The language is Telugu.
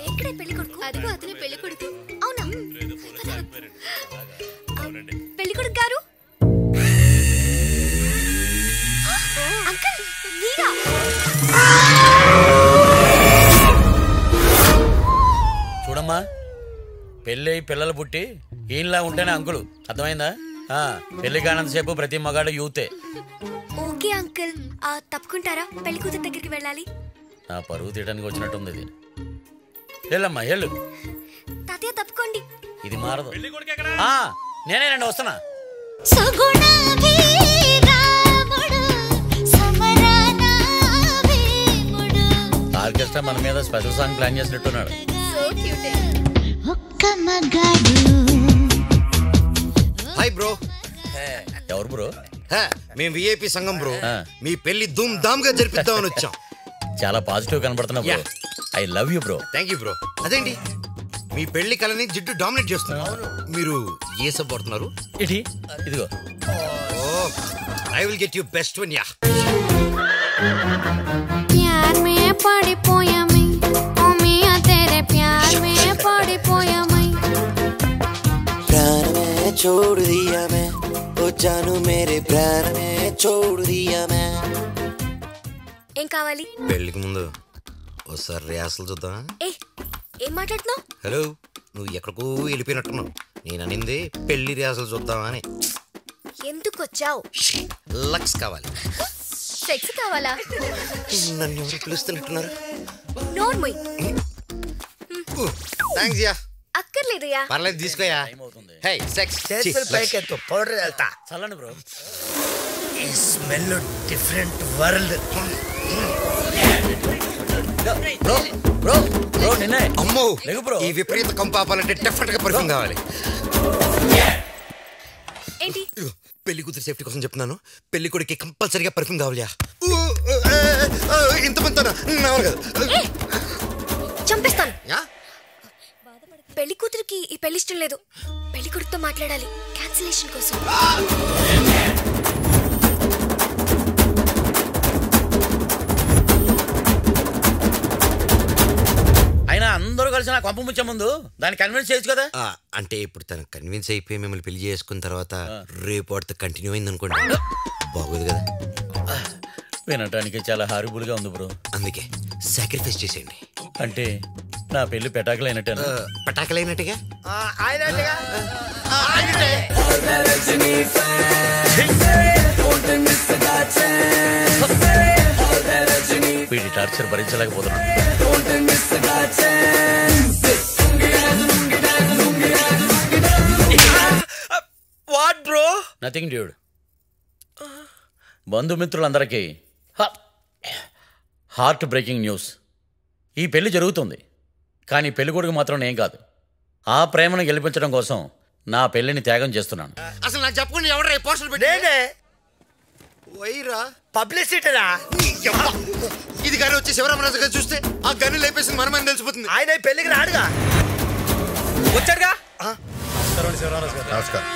ఎక్కడే పెళ్లి కొడుకు? అదిగో అతనే పెళ్లి కొడుకు. అవునా? పెళ్లి కొడుకు గారు, అంకుల్ మీరా? చూడమ్మా, పెళ్ళి పిల్లలు పుట్టి ఈయనలా ఉంటేనే అంకులు, అర్థమైందా? పెళ్లి కానంతసేపు ప్రతి మగాడు యూతే. Okay uncle, తప్పుకుంటారా? పెళ్లి కూతురు దగ్గరికి వెళ్ళాలి. నా పరువు తీయడానికి వచ్చినట్టుంది ఇది. వెళ్ళమ్మా వెళ్ళు. తాతయ్య తప్పుకోండి. ఇది మారదు. నేనే రండి, వస్తున్నా. ఆర్కెస్ట్రా మన మీద స్పెషల్ సాంగ్ ప్లాన్ చేసినట్టున్నాడు. Hi bro. ఎవరు బ్రో? మేము విఐపి సంఘం బ్రో. మీ పెళ్లి ధూమ్ ధామ్ గా జరిపిద్దామని వచ్చాం. చాలా పాజిటివ్ కనబడుతున్నా bro. I love you bro. Thank you bro. అదేంటి మీ పెళ్లి కళని జిడ్డు డామినేట్ చేస్తున్నారు. మీరు ఏ సబ్ పడుతున్నారు? ఇదిగో. I will get you best one. Yeah प्यार में पड़ी पोया मैं, ओ मियां तेरे प्यार में पड़ी पोया मैं. प्राण में छोड़ दिया मैं, ओ जानू मेरे प्राण में छोड़ दिया मैं. ఏం కావాలి? పెళ్లికి ముందు ఒకసారి రిహార్సల్ చూద్దామా? ఏం మాట్లాడుతున్నావు? హలో, నువ్వు ఎక్కడికో వెళ్ళిపోయినట్టున్నావు. నేను అనింది పెళ్లి రిహార్సల్ చూద్దామా అని. ఎందుకు వచ్చావు? లక్స్ కావాలి. సెక్స్ కావాలా? నన్ను ఎవరు పిలుస్తున్నట్టున్నారు? నోర్మోయ్. Thanks yeah. అక్కర్లేదయ్యా. పర్లేదు తీసుకోయా. హే సెక్స్ చేతుల పైకి ఎత్తు, పౌడర్ వెళ్తా. చల్లండి బ్రో. ఈ smell different world. Bro bro bro నిన్నే. అమ్మో లేకు బ్రో. ఈ విపరీత కంపు ఆపాలంటే డెఫినెట్ గా పర్ఫ్యూమ్ కావాలి. ఏంటి? పెళ్లి కూతురు సేఫ్టీ కోసం చెప్తున్నాను. పెళ్లి కొడుకి కంపల్సరీగా పర్ఫ్యూమ్ కావాలి. ఇంతమంది చంపేస్తాను. పెళ్లి కూతురికి ఈ పెళ్లి ఇష్టం లేదు. పెళ్లి కొడుకుతో మాట్లాడాలి క్యాన్సిలేషన్ కోసం. అయినా అందరూ కలిసి నా కొంప ముచ్చే ముందు దాన్ని కన్విన్స్ చేయొచ్చు కదా. అంటే ఇప్పుడు తను కన్విన్స్ అయిపోయి మిమ్మల్ని పెళ్లి చేసుకున్న తర్వాత రేపు వాటితో కంటిన్యూ అయింది అనుకోండి, బాగోదు కదా. వినటానికి చాలా హారిబుల్ గా ఉంది బ్రో. అందుకే సాక్రిఫైస్ చేసేయండి. అంటే నా పెళ్లి పెటాకులైనట్టేనా? పటాకలైనట్టుగా. వీడి టార్చర్ భరించలేకపోతున్నాను. What bro? Nothing dude. బంధుమిత్రులందరికీ హార్ట్ బ్రేకింగ్ న్యూస్. ఈ పెళ్లి జరుగుతుంది, కానీ పెళ్లి కొడుకు మాత్రం నేను కాదు. ఆ ప్రేమను గెలిపించడం కోసం నా పెళ్లిని త్యాగం చేస్తున్నాను. అసలు నాకు చెప్పకుండా ఎవరు పోస్టర్ పెట్టే వైరా పబ్లిసిటీరా. ఇది కానీ వచ్చి శివరామరాజు గారు చూస్తే ఆ గన్ను లేపేసి మనమని తెలిసిపోతుంది. ఆయన పెళ్లికి రాడుగా, వచ్చాడుగా. నమస్కారం.